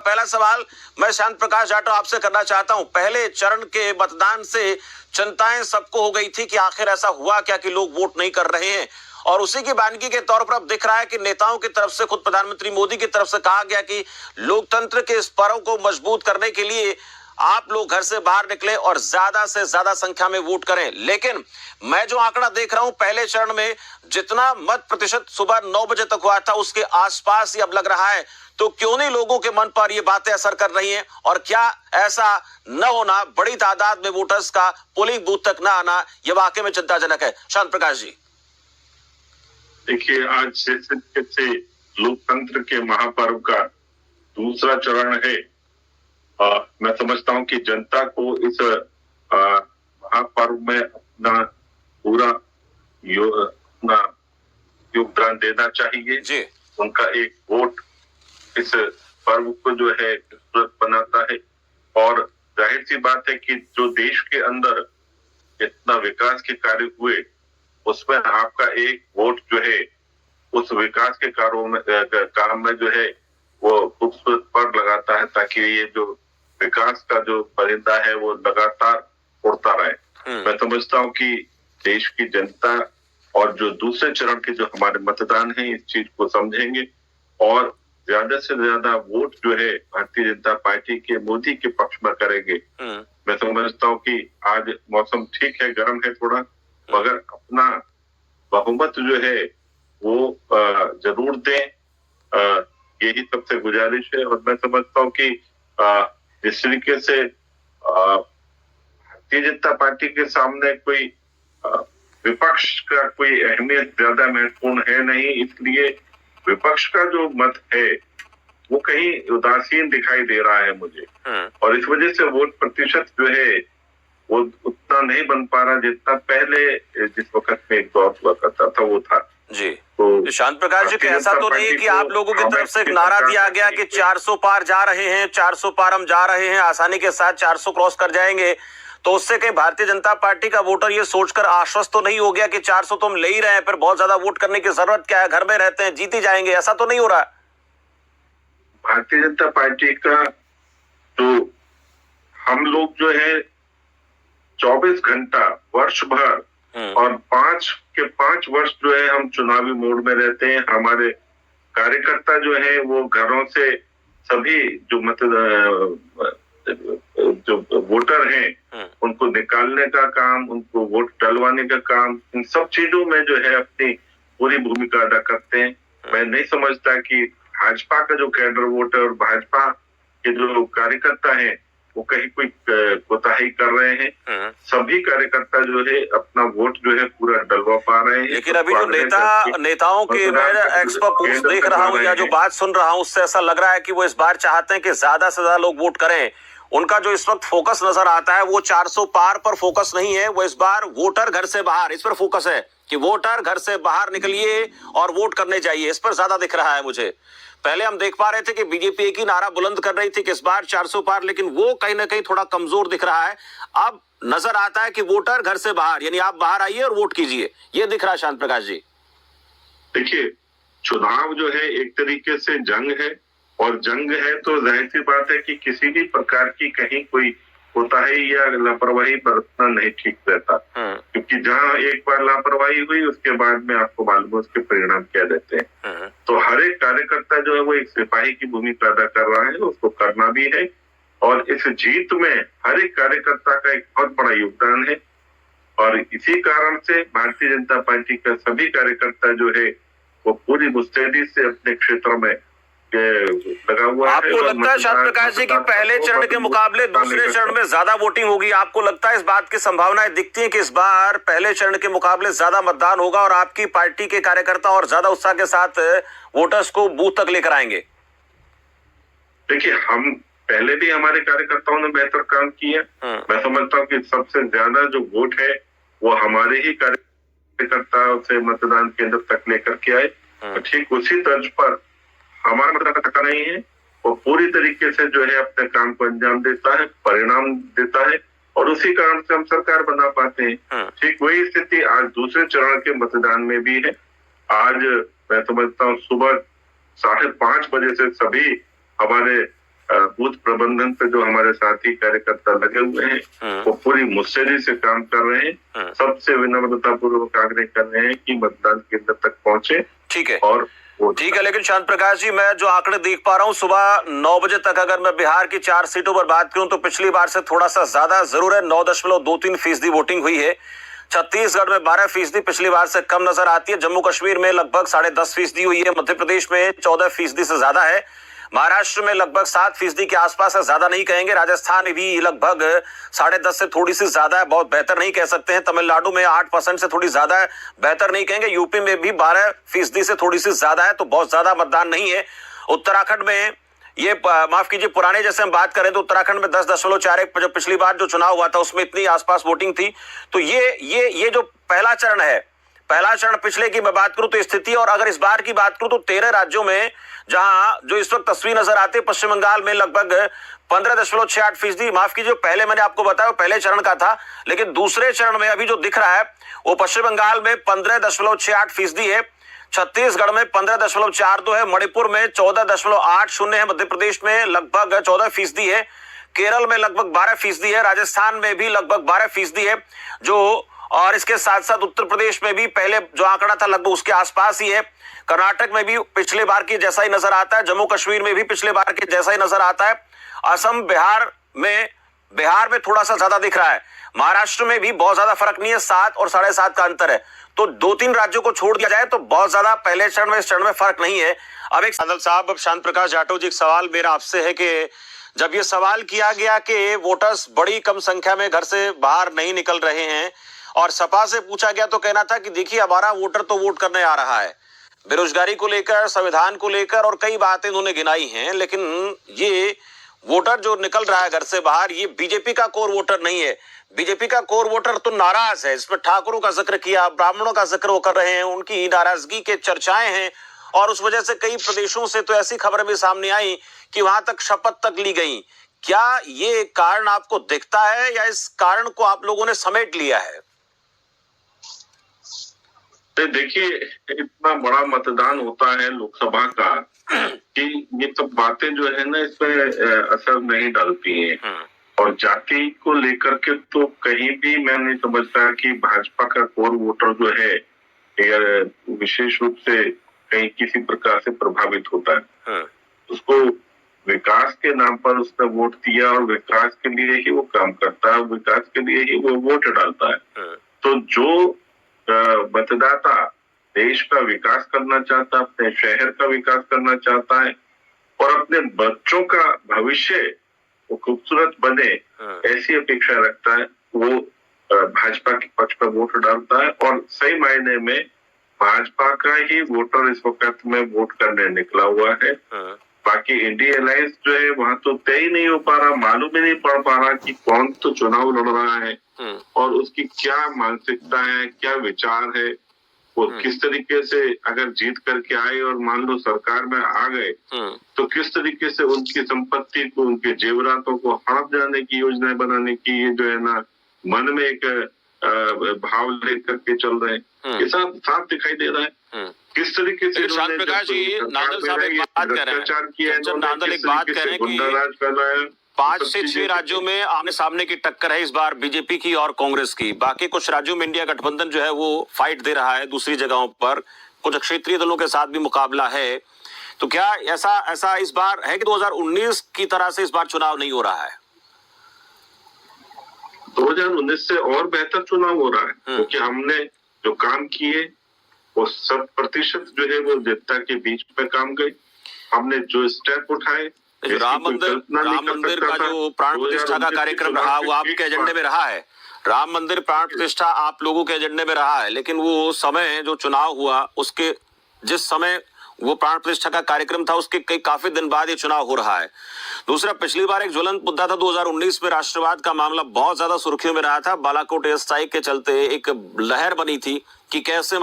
पहला सवाल मैं शांत प्रकाश जाटव आपसे करना चाहता हूं। पहले चरण के मतदान से चिंताएं सबको हो गई थी कि आखिर ऐसा हुआ क्या कि लोग वोट नहीं कर रहे हैं, और उसी की बानगी के तौर पर अब दिख रहा है कि नेताओं की तरफ से, खुद प्रधानमंत्री मोदी की तरफ से कहा गया कि लोकतंत्र के इस पर्व को मजबूत करने के लिए आप लोग घर से बाहर निकले और ज्यादा से ज्यादा संख्या में वोट करें। लेकिन मैं जो आंकड़ा देख रहा हूं, पहले चरण में जितना मत प्रतिशत सुबह 9 बजे तक हुआ था उसके आसपास ही अब लग रहा है। तो क्यों नहीं लोगों के मन पर ये बातें असर कर रही हैं, और क्या ऐसा न होना, बड़ी तादाद में वोटर्स का पोलिंग बूथ तक न आना, यह वाकई में चिंताजनक है? शांत प्रकाश जी। देखिए, आज से लोकतंत्र के महापर्व का दूसरा चरण है। मैं समझता हूं कि जनता को इस महापर्व में अपना पूरा अपना योगदान देना चाहिए जी। उनका एक वोट इस पर्व को जो है खूबसूरत बनाता है, और जाहिर सी बात है कि जो देश के अंदर इतना विकास के कार्य हुए उसमें आपका एक वोट जो है उस विकास के काम में जो है वो खूबसूरत पर लगाता है, ताकि ये जो विकास का जो परिंदा है वो लगातार उड़ता रहे। मैं समझता हूँ कि देश की जनता और जो दूसरे चरण के जो हमारे मतदान हैं इस चीज को समझेंगे और ज्यादा से ज्यादा वोट जो है भारतीय जनता पार्टी के, मोदी के पक्ष में करेंगे। मैं समझता हूँ कि आज मौसम ठीक है, गर्म है थोड़ा, मगर अपना बहुमत जो है वो जरूर दें। यही सबसे गुजारिश है। और मैं समझता हूँ कि जिस तरीके से भारतीय जनता पार्टी के सामने कोई विपक्ष का कोई अहमियत ज्यादा महत्वपूर्ण है नहीं, इसलिए विपक्ष का जो मत है वो कहीं उदासीन दिखाई दे रहा है मुझे, और इस वजह से वोट प्रतिशत जो है वो उतना नहीं बन पा रहा जितना पहले जिस वक्त में एक दौर हुआ करता था वो था जी। तो शांत प्रकाश जी, ऐसा तो नहीं है कि आप लोगों की तरफ से एक नारा दिया गया कि 400 पार जा रहे हैं, 400 पार हम जा रहे हैं, आसानी के साथ 400 क्रॉस कर जाएंगे, तो उससे कहीं भारतीय जनता पार्टी का वोटर ये सोचकर आश्वस्त तो नहीं हो गया कि 400 तो हम ले ही रहे हैं, फिर बहुत ज्यादा वोट करने की जरूरत क्या है, घर में रहते हैं, जीत ही जाएंगे? ऐसा तो नहीं हो रहा? भारतीय जनता पार्टी का तो हम लोग जो है 24 घंटा वर्ष भर और 5 वर्ष जो है हम चुनावी मोड में रहते हैं। हमारे कार्यकर्ता जो है वो घरों से सभी जो वोटर हैं उनको निकालने का काम, उनको वोट डलवाने का काम, इन सब चीजों में जो है अपनी पूरी भूमिका अदा करते हैं। मैं नहीं समझता कि भाजपा का जो कैडर वोट है और भाजपा के जो कार्यकर्ता हैं वो कहीं कोई कोताही कर रहे हैं। सभी कार्यकर्ता जो है अपना वोट जो है पूरा डलवा पा रहे हैं। लेकिन अभी जो नेताओं के मैं एक्स पर पोस्ट देख रहा हूँ या जो बात सुन रहा हूँ उससे ऐसा लग रहा है कि वो इस बार चाहते हैं कि ज्यादा से ज्यादा लोग वोट करें। उनका जो इस वक्त फोकस नजर आता है वो 400 पार पर फोकस नहीं है, वो इस बार वोटर घर से बाहर, इस पर फोकस है कि वोटर घर से बाहर निकलिए और वोट करने जाइए, इस पर ज्यादा दिख रहा है मुझे। पहले हम देख पा रहे थे कि बीजेपी एक ही नारा बुलंद कर रही थी कि इस बार 400 पार, लेकिन वो कहीं ना कहीं थोड़ा कमजोर दिख रहा है। अब नजर आता है कि वोटर घर से बाहर, यानी आप बाहर आइए और वोट कीजिए, ये दिख रहा है। शांत प्रकाश जी, देखिए, चुनाव जो है एक तरीके से जंग है, और जंग है तो जाहिर सी बात है कि किसी भी प्रकार की कहीं कोई कोताही या लापरवाही बरतना नहीं ठीक रहता, क्योंकि जहां एक बार लापरवाही हुई उसके बाद में आपको मालूम है उसके परिणाम क्या रहते हैं। तो हर एक कार्यकर्ता जो है वो एक सिपाही की भूमिका अदा कर रहा है, उसको करना भी है, और इस जीत में हर एक कार्यकर्ता का एक बहुत बड़ा योगदान है। और इसी कारण से भारतीय जनता पार्टी का सभी कार्यकर्ता जो है वो पूरी मुस्तैदी से अपने क्षेत्र में लगा हुआ है। आपको लगता है शांत प्रकाश जी कि पहले चरण के मुकाबले दूसरे चरण में ज्यादा वोटिंग होगी? आपको लगता है इस बात की संभावनाएं दिखती है कि इस बार पहले चरण के मुकाबले ज्यादा मतदान होगा और आपकी पार्टी के कार्यकर्ता और ज्यादा उत्साह के साथ वोटर्स को बूथ तक लेकर आएंगे? देखिए, हम पहले भी हमारे कार्यकर्ताओं ने बेहतर काम किया। मैं समझता हूँ कि सबसे ज्यादा जो वोट है वो हमारे ही कार्यकर्ताओं से मतदान केंद्र तक लेकर के आए। तो ठीक उसी तर्ज पर हमारा मतदाता नहीं है, वो पूरी तरीके से जो है अपने काम को अंजाम देता है, परिणाम देता है, और उसी कारण से हम सरकार बना पाते हैं। ठीक वही स्थिति आज दूसरे चरण के मतदान में भी है। आज मैं समझता हूँ सुबह 5:30 बजे से सभी हमारे बूथ प्रबंधन पे जो हमारे साथी कार्यकर्ता लगे हुए हैं वो पूरी मुस्तैदी से काम कर रहे हैं। सबसे विनम्रता पूर्वक आग्रह कर रहे हैं कि मतदान केंद्र तक पहुंचे। ठीक है और ठीक है, लेकिन शांत प्रकाश जी, मैं जो आंकड़े देख पा रहा हूँ सुबह 9 बजे तक अगर मैं बिहार की 4 सीटों पर बात करूं तो पिछली बार से थोड़ा सा ज्यादा जरूर है। 9.23% वोटिंग हुई है। छत्तीसगढ़ में 12% पिछली बार से कम नजर आती है। जम्मू कश्मीर में लगभग 10.5% हुई है। मध्य प्रदेश में 14% से ज्यादा है। महाराष्ट्र में लगभग 7% के आसपास है, ज्यादा नहीं कहेंगे। राजस्थान में भी लगभग 10.5 से थोड़ी सी ज्यादा है, बहुत बेहतर नहीं कह सकते हैं। तमिलनाडु में 8% से थोड़ी ज्यादा है, बेहतर नहीं कहेंगे। यूपी में भी 12% से थोड़ी सी ज्यादा है, तो बहुत ज्यादा मतदान नहीं है। उत्तराखंड में ये माफ कीजिए, पुराने जैसे हम बात करें तो उत्तराखंड में 10.41, जो पिछली बार जो चुनाव हुआ था उसमें इतनी आसपास वोटिंग थी। तो ये जो पहला चरण है, पहला चरण पिछले की मैं बात करूं तो स्थिति, और अगर इस बार की बात करूं तो 13 राज्यों में जहां जो इस वक्त तस्वीर नजर आती है, पश्चिम बंगाल में लगभग 15.68%, माफ कीजिए पहले मैंने आपको बताया पहले चरण का था, लेकिन दूसरे चरण में अभी जो दिख रहा है वो पश्चिम बंगाल में 15.68% है, छत्तीसगढ़ में 15.42 है, मणिपुर में 14.80 है, मध्य प्रदेश में लगभग 14% है, केरल में लगभग 12% है, राजस्थान में भी लगभग 12% है जो, और इसके साथ साथ उत्तर प्रदेश में भी पहले जो आंकड़ा था लगभग उसके आसपास ही है। कर्नाटक में भी पिछले बार की जैसा ही नजर आता है। जम्मू कश्मीर में भी पिछले बार के जैसा ही नजर आता है। असम, बिहार में थोड़ा सा ज्यादा दिख रहा है। महाराष्ट्र में भी बहुत ज्यादा फर्क नहीं है, 7 और 7.5 का अंतर है। तो 2-3 राज्यों को छोड़ दिया जाए तो बहुत ज्यादा पहले चरण में इस चरण में फर्क नहीं है। अब एक बादल साहब, अब शांत प्रकाश जाटव जी, एक सवाल मेरा आपसे है कि जब ये सवाल किया गया कि वोटर्स बड़ी कम संख्या में घर से बाहर नहीं निकल रहे हैं और सपा से पूछा गया तो कहना था कि देखिए हमारा वोटर तो वोट करने आ रहा है, बेरोजगारी को लेकर, संविधान को लेकर और कई बातें उन्होंने गिनाई हैं, लेकिन ये वोटर जो निकल रहा है घर से बाहर ये बीजेपी का कोर वोटर नहीं है। बीजेपी का कोर वोटर तो नाराज है। इसमें ठाकुरों का जिक्र किया, ब्राह्मणों का जिक्र वो कर रहे हैं, उनकी नाराजगी के चर्चाएं हैं और उस वजह से कई प्रदेशों से तो ऐसी खबर भी सामने आई कि वहां तक शपथ तक ली गई। क्या ये कारण आपको दिखता है या इस कारण को आप लोगों ने समेट लिया है? देखिए, इतना बड़ा मतदान होता है लोकसभा का कि ये सब बातें जो है ना इसमें असर नहीं डालती हैं। और जाति को लेकर के तो कहीं भी मैं नहीं समझता कि भाजपा का कोर वोटर जो है विशेष रूप से कहीं किसी प्रकार से प्रभावित होता है। उसको विकास के नाम पर उसने वोट दिया और विकास के लिए ही वो काम करता है, विकास के लिए ही वो वोट डालता है। तो जो मतदाता देश का विकास करना चाहता है, अपने शहर का विकास करना चाहता है और अपने बच्चों का भविष्य वो खूबसूरत बने, ऐसी अपेक्षा रखता है, वो भाजपा के पक्ष पर वोट डालता है। और सही मायने में भाजपा का ही वोटर इस वक्त में वोट करने निकला हुआ है। बाकी इंडिया अलायंस जो है वहां तो तय ही नहीं हो पा रहा, मालूम ही नहीं पड़ पा रहा कि कौन तो चुनाव लड़ रहा है और उसकी क्या मानसिकता है, क्या विचार है, वो किस तरीके से अगर जीत करके आए और मान लो सरकार में आ गए तो किस तरीके से उनकी संपत्ति को, उनके जेवरातों को हड़प जाने की योजनाएं बनाने की ये जो है ना मन में एक भाव लेकर के चल रहे हैं। ये सब साफ दिखाई दे रहा है किस तरीके से शांत प्रकाश जी, नांदल साहब एक बात कह रहे हैं, नांदल एक बात कह रहे हैं कि 5 से 6 राज्यों में आमने सामने की टक्कर है इस बार बीजेपी की और कांग्रेस की। बाकी कुछ राज्यों में इंडिया गठबंधन जो है वो फाइट दे रहा है, दूसरी जगहों पर कुछ क्षेत्रीय दलों के साथ भी मुकाबला है। तो क्या ऐसा इस बार है कि 2019 की तरह से इस बार चुनाव नहीं हो रहा है? 2019 से और बेहतर चुनाव हो रहा है क्योंकि हमने जो काम किए वो 100% जो है वो जनता के बीच में काम गए। हमने जो स्टेप उठाए, राम मंदिर का जो प्राण प्रतिष्ठा का कार्यक्रम रहा वो आपके एजेंडे में रहा है। राम मंदिर प्राण प्रतिष्ठा आप लोगों के एजेंडे में रहा है, लेकिन वो समय जो चुनाव हुआ उसके जिस समय वो प्राण प्रतिष्ठा का कार्यक्रम था उसके काफी दिन बाद ये चुनाव हो रहा है। दूसरा, पिछली बार एक ज्वलंत मुद्दा था 2019 में, राष्ट्रवाद का मामला बहुत ज्यादा सुर्खियों में रहा था। बालाकोट एयर स्ट्राइक के चलते एक लहर बनी थी कि कैसे